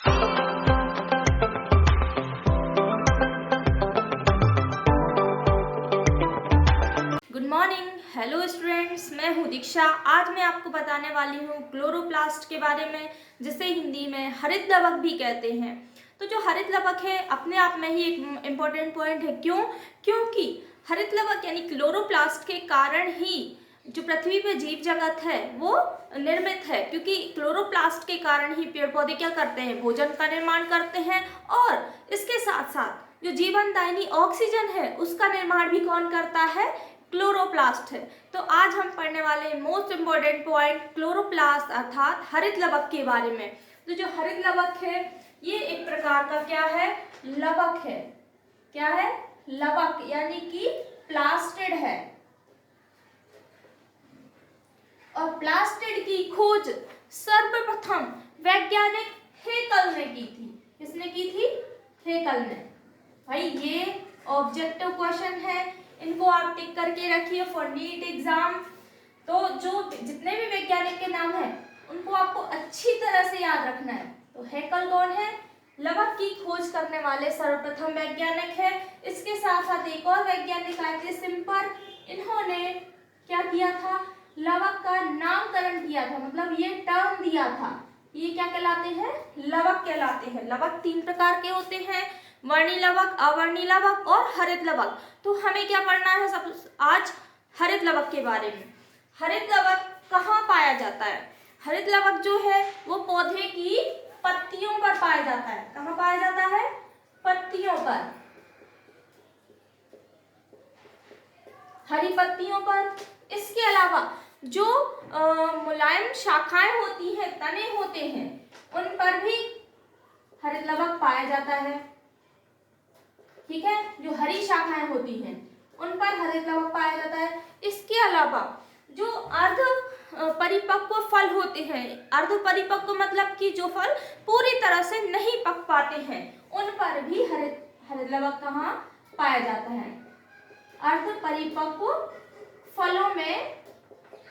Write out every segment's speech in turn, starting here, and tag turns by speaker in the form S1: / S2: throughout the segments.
S1: Good morning, hello students, मैं हूँ दीक्षा। आज मैं आपको बताने वाली हूँ क्लोरोप्लास्ट के बारे में, जिसे हिंदी में हरित लवक भी कहते हैं। तो जो हरित लवक है अपने आप में ही एक इम्पॉर्टेंट पॉइंट है। क्योंकि हरित लवक यानी क्लोरोप्लास्ट के कारण ही जो पृथ्वी पे जीव जगत है वो निर्मित है। क्योंकि क्लोरोप्लास्ट के कारण ही पेड़ पौधे क्या करते हैं, भोजन का निर्माण करते हैं, और इसके साथ साथ जो जीवनदायिनी ऑक्सीजन है उसका निर्माण भी कौन करता है, क्लोरोप्लास्ट है। तो आज हम पढ़ने वाले मोस्ट इम्पोर्टेंट पॉइंट क्लोरोप्लास्ट अर्थात हरित लवक के बारे में। तो जो हरित लवक है ये एक प्रकार का क्या है, लवक है। क्या है, लवक, यानी कि प्लास्टिड है। और प्लास्टिड की खोज सर्वप्रथम वैज्ञानिक हेकल ने की थी। किसने की थी, हेकल ने। भाई ये ऑब्जेक्टिव क्वेश्चन है, इनको आप टिक करके रखिए फॉर नीट एग्जाम। तो जो जितने भी वैज्ञानिक के नाम है उनको आपको अच्छी तरह से याद रखना है। तो हेकल कौन है, लवक की खोज करने वाले सर्वप्रथम वैज्ञानिक है। इसके साथ साथ एक और वैज्ञानिक आए थे, सिंपर। इन्होंने क्या किया था, लवक का नामकरण किया था, मतलब ये टर्म दिया था। ये क्या कहलाते हैं, लवक कहलाते हैं। लवक 3 प्रकार के होते हैं, वर्णी लवक, अवर्णी लवक और हरित लवक। तो हमें क्या पढ़ना है सब आज, हरित लवक के बारे में। हरित लवक कहाँ पाया जाता है, हरित लवक जो है वो पौधे की पत्तियों पर पाया जाता है। कहाँ पाया जाता है, पत्तियों पर, हरी पत्तियों पर। इसके अलावा जो मुलायम शाखाएं होती हैं, तने होते हैं, उन पर भी हरित लवक पाया जाता है। ठीक है, जो हरी शाखाएं होती हैं उन पर हरित लवक पाया जाता है। इसके अलावा जो अर्ध परिपक्व फल होते हैं, अर्ध परिपक्व मतलब कि जो फल पूरी तरह से नहीं पक पाते हैं, उन पर भी हरित लवक कहाँ पाया जाता है, अर्ध परिपक्व फलों में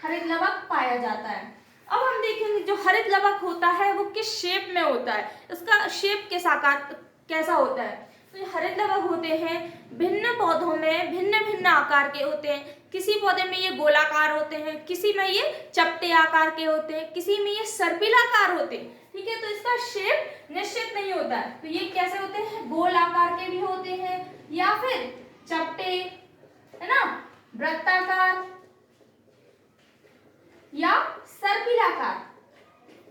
S1: हरित लवक पाया जाता है। अब हम देखेंगे जो हरित लवक होता है वो किस शेप में होता है, इसका शेप किस आकार कैसा होता है। तो ये हरित लवक होते हैं भिन्न पौधों में भिन्न भिन्न आकार के होते हैं। किसी पौधे में ये गोलाकार होते हैं, किसी में ये चपटे आकार के होते हैं, किसी में ये सर्पिलाकार होते हैं। ठीक है, तो इसका शेप निश्चित नहीं होता है। तो ये कैसे होते हैं, गोल आकार के भी होते हैं या फिर चपटे, है ना, वृत्ताकार या सर्पिलाकार,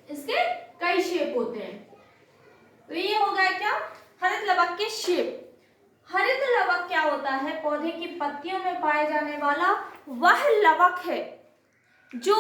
S1: इसके कई शेप होते हैं। तो ये हो गया क्या, हरित लवक के शेप। हरित लवक क्या होता है, पौधे की पत्तियों में पाए जाने वाला वह लवक है जो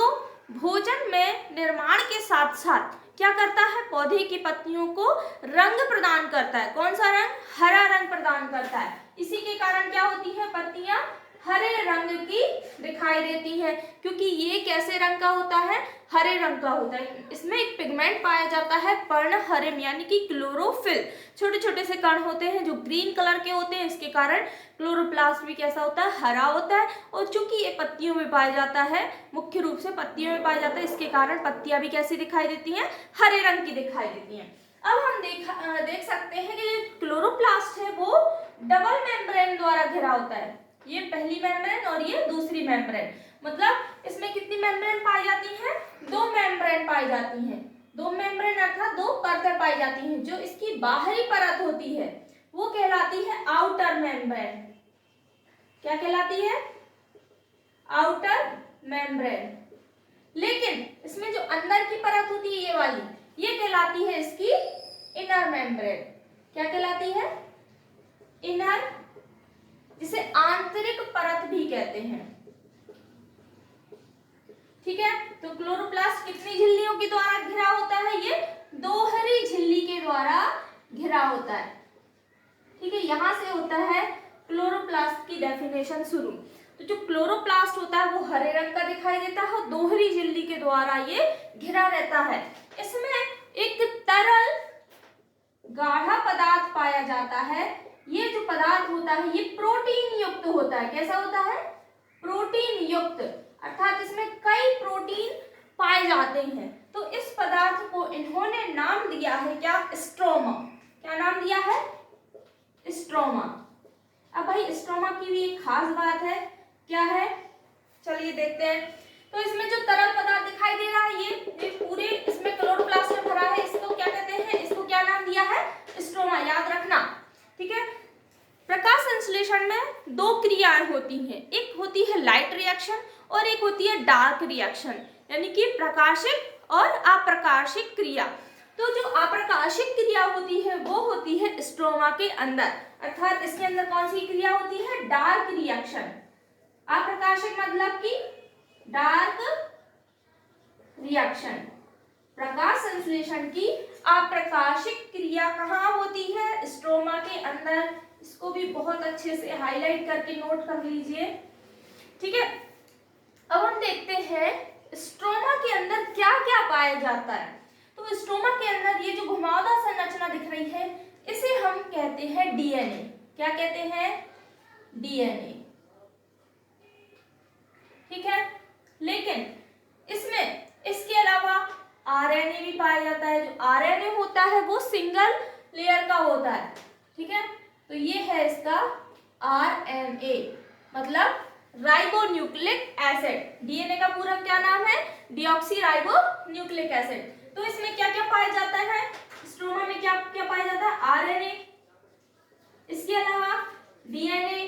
S1: भोजन में निर्माण के साथ साथ क्या करता है, पौधे की पत्तियों को रंग प्रदान करता है। कौन सा रंग, हरा रंग प्रदान करता है। इसी के कारण क्या होती है, पत्तियां हरे रंग की दिखाई देती है। क्योंकि ये कैसे रंग का होता है, हरे रंग का होता है। इसमें एक पिगमेंट पाया जाता है पर्णहरिम, यानी कि क्लोरोफिल। छोटे छोटे से कण होते हैं जो ग्रीन कलर के होते हैं, इसके कारण क्लोरोप्लास्ट भी कैसा होता है, हरा होता है। और चूंकि ये पत्तियों में पाया जाता है, मुख्य रूप से पत्तियों में पाया जाता है, इसके कारण पत्तियां भी कैसी दिखाई देती हैं, हरे रंग की दिखाई देती हैं। अब हम देख सकते हैं कि क्लोरोप्लास्ट है वो डबल मेम्ब्रेन द्वारा घिरा होता है। ये पहली मेम्ब्रेन और ये दूसरी मेम्ब्रेन, मतलब इसमें कितनी मेम्ब्रेन पाई जाती हैं, 2 मेम्ब्रेन पाई जाती हैं। 2 मेम्ब्रेन अर्थात 2 परतें पाई जाती हैं। जो इसकी बाहरी परत होती है वो कहलाती है आउटर मेम्ब्रेन। क्या कहलाती है, आउटर मेम्ब्रेन। लेकिन इसमें जो अंदर की परत होती है ये वाली, ये कहलाती है इसकी इनर मेम्ब्रेन। क्या कहलाती है, इनर, जिसे आंतरिक परत भी कहते हैं। ठीक है, तो क्लोरोप्लास्ट कितनी झिल्लियों के द्वारा घिरा होता है, ये दोहरी झिल्ली के द्वारा घिरा होता है। ठीक है, यहां से होता है क्लोरोप्लास्ट की डेफिनेशन शुरू। तो जो क्लोरोप्लास्ट होता है वो हरे रंग का दिखाई देता है और दोहरी झिल्ली के द्वारा ये घिरा रहता है। इसमें एक तरल गाढ़ा पदार्थ पाया जाता है। ये जो पदार्थ होता है ये प्रोटीन युक्त होता है। कैसा होता है, प्रोटीन युक्त, अर्थात इसमें कई प्रोटीन पाए जाते हैं। तो इस पदार्थ को इन्होंने नाम दिया है क्या? स्ट्रोमा। क्या नाम दिया है? स्ट्रोमा। अब भाई स्ट्रोमा की भी एक खास बात है, क्या है? चलिए देखते हैं। तो इसमें जो तरल पदार्थ दिखाई दे रहा है ये पूरे इसमें क्लोरोप्लास्ट में भरा है, इसको क्या कहते हैं? इसको क्या नाम दिया है? स्ट्रोमा। याद रखना, ठीक है। प्रकाश संश्लेषण में दो क्रियाएं होती हैं, एक होती है लाइट रिएक्शन और एक होती है डार्क रिएक्शन, यानी कि प्रकाशिक और अप्रकाशिक क्रिया। तो जो अप्रकाशिक क्रिया होती है वो होती है स्ट्रोमा के अंदर, अर्थात इसके अंदर कौन सी क्रिया होती है? Dark reaction. अप्रकाशिक मतलब कि डार्क रिएक्शन। प्रकाश संश्लेषण की अप्रकाशिक क्रिया कहाँ होती है? स्ट्रोमा के अंदर। इसको भी बहुत अच्छे से हाईलाइट करके नोट कर लीजिए, ठीक है। अब हम देखते हैं स्ट्रोमा के अंदर क्या क्या पाया जाता है। तो स्ट्रोमा के अंदर ये जो घुमावदार संरचना दिख रही है इसे हम कहते हैं डीएनए। क्या कहते हैं? डीएनए, ठीक है। लेकिन इसमें इसके अलावा आरएनए भी पाया जाता है। जो आरएनए होता है वो सिंगल लेयर का होता है, ठीक है। तो ये है इसका आरएनए, मतलब राइबोन्यूक्लिक एसिड। डीएनए का पूरा क्या नाम है? Deoxyribonucleic acid. तो इसमें क्या क्या पाया जाता है? स्ट्रोमा में क्या क्या पाया जाता है? आरएनए, इसके अलावा डीएनए,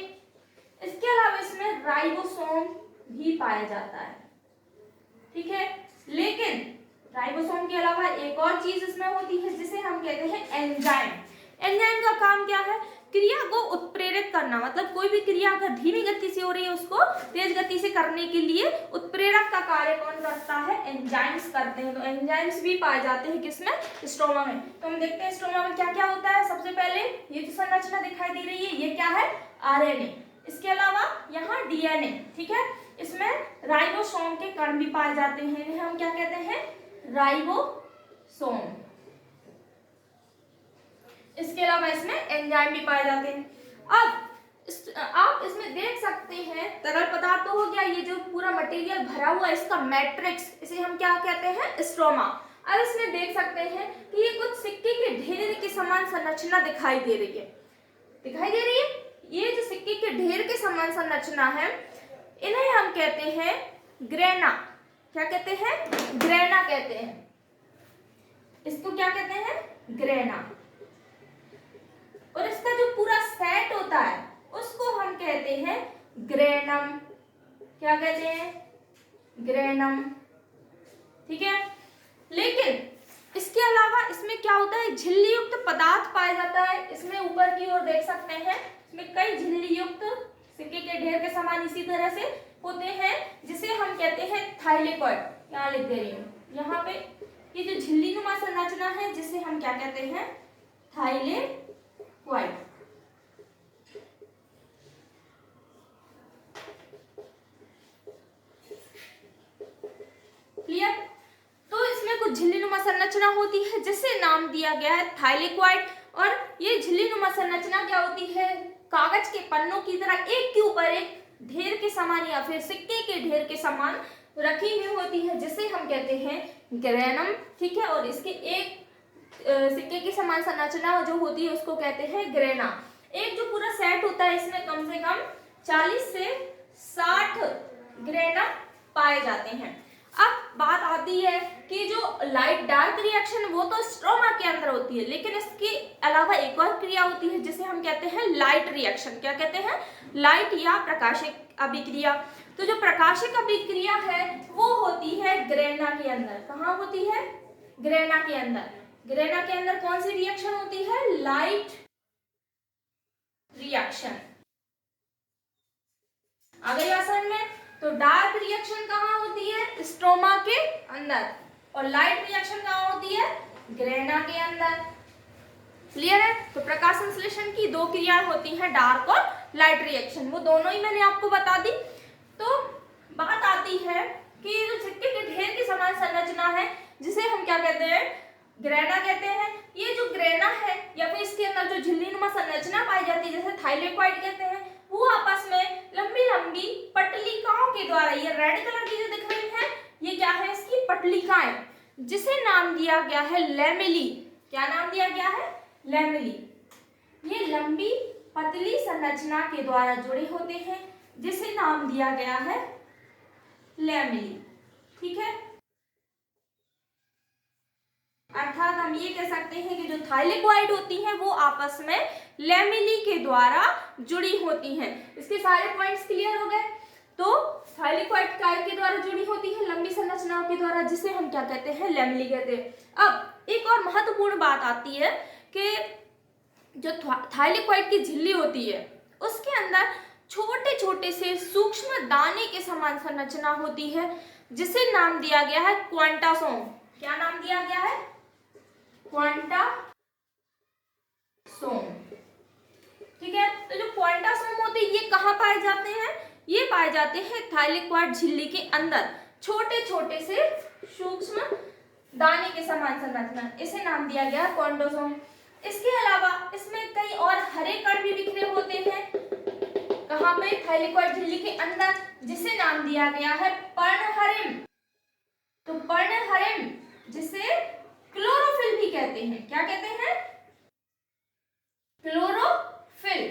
S1: इसके अलावा इसमें राइबोसोम भी पाया जाता है, ठीक है। लेकिन राइबोसोम के अलावा एक और चीज इसमें होती है जिसे हम कहते हैं एंजाइम। एंजाइम का काम क्या है? क्रिया को उत्प्रेरित करना, मतलब कोई भी क्रिया अगर धीमी गति से हो रही है उसको तेज गति से करने के लिए उत्प्रेरक का कार्य कौन करता है? एंजाइम्स करते हैं। तो एंजाइम्स भी पाए जाते हैं किसमें? स्ट्रोमा में। तो हम देखते हैं स्ट्रोमा में क्या क्या होता है। सबसे पहले ये जो संरचना दिखाई दे रही है ये क्या है? आरएनए। इसके अलावा यहाँ डीएनए, ठीक है। इसमें राइबोसोम के कण भी पाए जाते हैं, इन्हें हम क्या कहते हैं? राइबोसोम। इसके अलावा इसमें एंजाइम भी पाए जाते हैं। अब आप इसमें देख सकते हैं तरल पदार्थ तो हो गया, ये जो पूरा मटेरियल भरा हुआ है इसका मैट्रिक्स, इसे हम क्या कहते हैं? स्ट्रोमा। अब इसमें देख सकते हैं कि ये कुछ सिक्के के ढेर के समान संरचना दिखाई दे रही है। दिखाई दे रही है? ये जो सिक्के के ढेर के समान संरचना है इन्हें हम कहते हैं ग्रेना। क्या कहते हैं? ग्रेना कहते हैं। इसको क्या कहते हैं? ग्रेना। और इसका जो पूरा सेट होता है उसको हम कहते हैं ग्रेनम। क्या कहते हैं? ग्रेनम, ठीक है। लेकिन इसके अलावा इसमें क्या होता है? झिल्ली युक्त पदार्थ पाया जाता है। इसमें ऊपर की ओर देख सकते हैं इसमें कई झिल्ली युक्त सिक्के के ढेर के समान इसी तरह से होते हैं जिसे हम कहते हैं थाइलेकॉइड। यहाँ लिख दे रही हूँ, यहाँ पे ये जो झिल्ली नुमा संरचना है जिसे हम क्या कहते हैं? थाइलेकॉइड। क्लियर? तो इसमें कुछ झिल्ली नुमा संरचना होती है जिसे नाम दिया गया है थाइलेकॉइड। और ये झिल्ली नुमा संरचना क्या होती है? कागज के पन्नों की तरह एक के ऊपर एक ढेर के समान या फिर सिक्के के ढेर के समान रखी हुई होती है जिसे हम कहते हैं ग्रेनम, ठीक है। और इसके एक सिक्के की समान संरचना जो होती है उसको कहते हैं ग्रेना। एक जो पूरा सेट होता है इसमें कम से कम 40 से 60 ग्रेना पाए जाते हैं। अब बात आती है कि जो लाइट डार्क रिएक्शन वो तो स्ट्रोमा के अंदर होती है, लेकिन इसके अलावा एक और क्रिया होती है जिसे हम कहते हैं लाइट रिएक्शन। क्या कहते हैं? लाइट या प्रकाशिक अभिक्रिया। तो जो प्रकाशिक अभिक्रिया है वो होती है ग्रेना के अंदर। कहाँ होती है? ग्रेना के अंदर। ग्रेना के अंदर कौन सी रिएक्शन होती है? Light reaction. आ गई आसान में? तो डार्क रिएक्शन कहाँ होती है? स्ट्रोमा के अंदर। और लाइट रिएक्शन कहाँ होती है? ग्रेना के अंदर। क्लियर है? तो प्रकाश संश्लेषण की दो क्रियाएं होती हैं, डार्क और लाइट रिएक्शन, वो दोनों ही मैंने आपको बता दी। तो बात आती है कि जो सिक्के के ढेर की समान संरचना है जिसे हम क्या कहते हैं? ग्रेना कहते हैं। ये जो ग्रेना है या फिर इसके अंदर जो झिल्लीनुमा संरचना पाई जाती है जैसे थाइलेकॉइड कहते हैं, वो आपस में लंबी लंबी पटलिकाओं के द्वारा, ये रेड कलर की जो दिख रही है ये क्या है? इसकी पटलिकाएं। जिसे नाम दिया गया है लैमेली। क्या नाम दिया गया है? लैमेली। ये लंबी पतली संरचना के द्वारा जुड़े होते हैं जिसे नाम दिया गया है लैमेली। ठीक है, अर्थात हम ये कह सकते हैं कि जो थाइलेकोइड होती हैं वो आपस में लैमेली के द्वारा जुड़ी होती हैं। इसके सारे पॉइंट्स क्लियर हो गए। तो थाइलेकोइड काय के द्वारा जुड़ी होती है? लंबी संरचनाओं के द्वारा, जिसे हम क्या कहते हैं? लैमेली कहते हैं। अब एक और महत्वपूर्ण बात आती है कि जो थाइलेकोइड की झिल्ली होती है उसके अंदर छोटे छोटे से सूक्ष्म दाने के समान संरचना होती है जिसे नाम दिया गया है क्वांटासोम। क्या नाम दिया गया है? क्वांटासोम। ठीक है, तो जो क्वांटासोम होते हैं ये कहाँ पाए जाते हैं? ये पाए जाते हैं थाइलेकोइड झिल्ली के अंदर, छोटे छोटे से सूक्ष्म दाने के समान संरचना, इसे नाम दिया गया है क्वांटासोम। इसके अलावा इसमें कई और हरे कण भी बिखरे होते हैं। कहाँ पे? थाइलेकोइड झिल्ली के अंदर, जिसे नाम दिया गया है पर्णहरिम। तो पर्णहरिम जिसे क्लोरोफिल भी कहते हैं। क्या कहते हैं? क्लोरोफिल।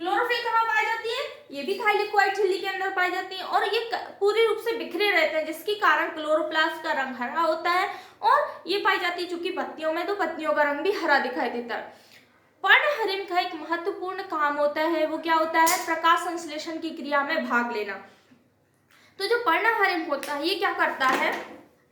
S1: क्लोरोफिल कहाँ पाई जाती है? ये भी थाइलेकोइड झिल्ली के अंदर पाई जाती है और ये पूरी रूप से बिखरे रहते हैं जिसके कारण क्लोरोप्लास्ट का रंग हरा होता है और ये पाई जाती है चूंकि पत्तियों में, तो पत्तियों का रंग भी हरा दिखाई देता है। पर्णहरिम का एक महत्वपूर्ण काम होता है, वो क्या होता है? प्रकाश संश्लेषण की क्रिया में भाग लेना। तो जो पर्णहरिम होता है ये क्या करता है?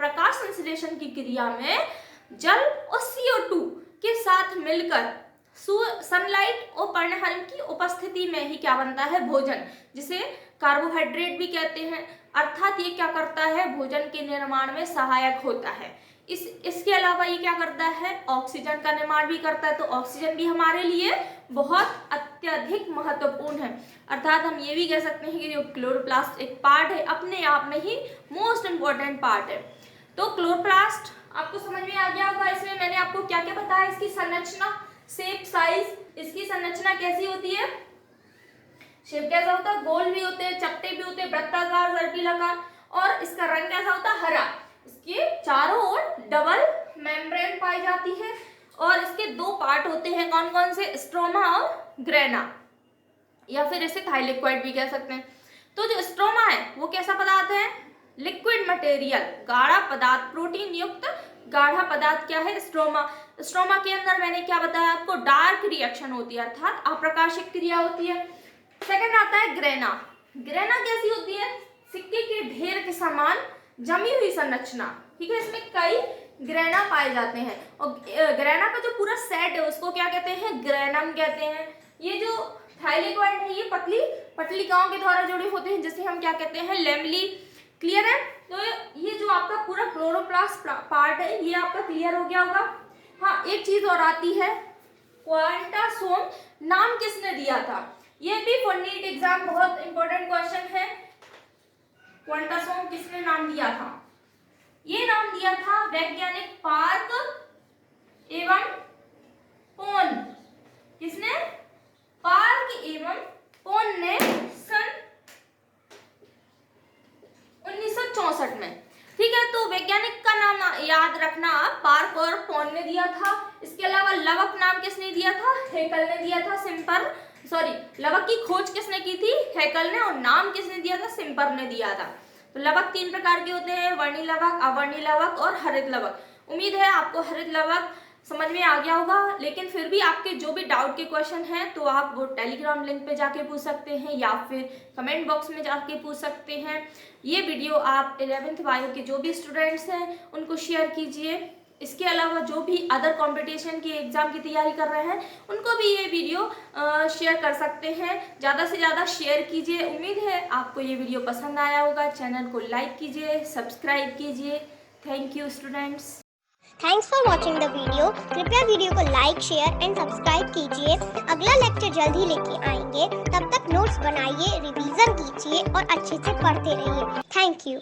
S1: प्रकाश संश्लेषण की क्रिया में जल और CO2 के साथ मिलकर सनलाइट और पर्णहरिम की उपस्थिति में ही क्या बनता है? भोजन, जिसे कार्बोहाइड्रेट भी कहते हैं। अर्थात ये क्या करता है? भोजन के निर्माण में सहायक होता है। इसके अलावा ये क्या करता है? ऑक्सीजन का निर्माण भी करता है। तो ऑक्सीजन भी हमारे लिए बहुत अत्यधिक महत्वपूर्ण है। अर्थात हम ये भी कह सकते हैं कि जो क्लोरोप्लास्ट एक पार्ट है, अपने आप में ही मोस्ट इम्पोर्टेंट पार्ट है। तो क्लोरोप्लास्ट आपको समझ में आ गया होगा। इसमें मैंने आपको क्या क्या बताया? इसकी संरचना, शेप, साइज, इसकी संरचना कैसी होती है? शेप कैसा होता है? गोल भी होते हैं, चपटे भी होते हैं, वृत्ताकार, सर्पिलाकार, और इसका रंग कैसा होता है? हरा। इसके चारों ओर डबल मेम्ब्रेन पाई जाती है और इसके दो पार्ट होते हैं। कौन कौन से? स्ट्रोमा और ग्रेना, या फिर इसे थाइलेकोइड भी कह सकते हैं। तो जो स्ट्रोमा है वो कैसा पदार्थ है? लिक्विड मटेरियल, गाढ़ा पदार्थ, प्रोटीन युक्त गाढ़ा पदार्थ क्या है? स्ट्रोमा। स्ट्रोमा के अंदर मैंने क्या बताया आपको? डार्क रिएक्शन होती है, अर्थात अप्रकाशिक क्रिया होती है। सेकंड आता है ग्रेना। ग्रेना कैसी होती है? सिक्के के ढेर के समान जमी हुई संरचना। ठीक है, इसमें कई ग्रेना पाए जाते हैं और ग्रेना का जो पूरा सेट है उसको क्या कहते हैं? ग्रेनम कहते हैं। ये जो थाइलेकोइड है ये पतली पतलिकाओं के द्वारा जुड़े होते हैं जिसे हम क्या कहते हैं? लैमेली। क्लियर है? तो ये जो आपका पूरा क्लोरोप्लास्ट पार्ट है ये आपका क्लियर हो गया होगा। हाँ, एक चीज और आती है, क्वांटासोम नाम किसने दिया था? ये भी फॉर नीट एग्जाम बहुत इंपॉर्टेंट क्वेश्चन है। क्वांटासोम किसने नाम दिया था? ये नाम दिया था वैज्ञानिक पार्क एवं पोन। किसने? पार्क एवं पोन ने सन 1964 में। ठीक है, तो वैज्ञानिक का नाम याद रखना, पार्क और पोन ने दिया था। इसके अलावा लवक नाम किसने दिया था? हेकल ने दिया था। लवक की खोज किसने की थी? हेकल ने, और नाम किसने दिया था? सिम्पर ने दिया था। तो लवक तीन प्रकार के होते हैं, वर्णी लवक, अवर्णी लवक और हरित लवक। उम्मीद है आपको हरित लवक समझ में आ गया होगा, लेकिन फिर भी आपके जो भी डाउट के क्वेश्चन हैं तो आप वो टेलीग्राम लिंक पे जाके पूछ सकते हैं या फिर कमेंट बॉक्स में जाके पूछ सकते हैं। ये वीडियो आप 11th बायो के जो भी स्टूडेंट्स हैं उनको शेयर कीजिए। इसके अलावा जो भी अदर कंपटीशन की एग्ज़ाम की तैयारी कर रहे हैं उनको भी ये वीडियो शेयर कर सकते हैं। ज़्यादा से ज़्यादा शेयर कीजिए। उम्मीद है आपको ये वीडियो पसंद आया होगा। चैनल को लाइक कीजिए, सब्सक्राइब कीजिए। Thank you students.
S2: Thanks for watching the video. कृपया वीडियो को लाइक, शेयर एंड सब्सक्राइब कीजिए। अगला लेक्चर जल्द ही लेके आएंगे। तब तक नोट्स बनाइए, रिवीजन कीजिए और अच्छे से पढ़ते रहिए। Thank you.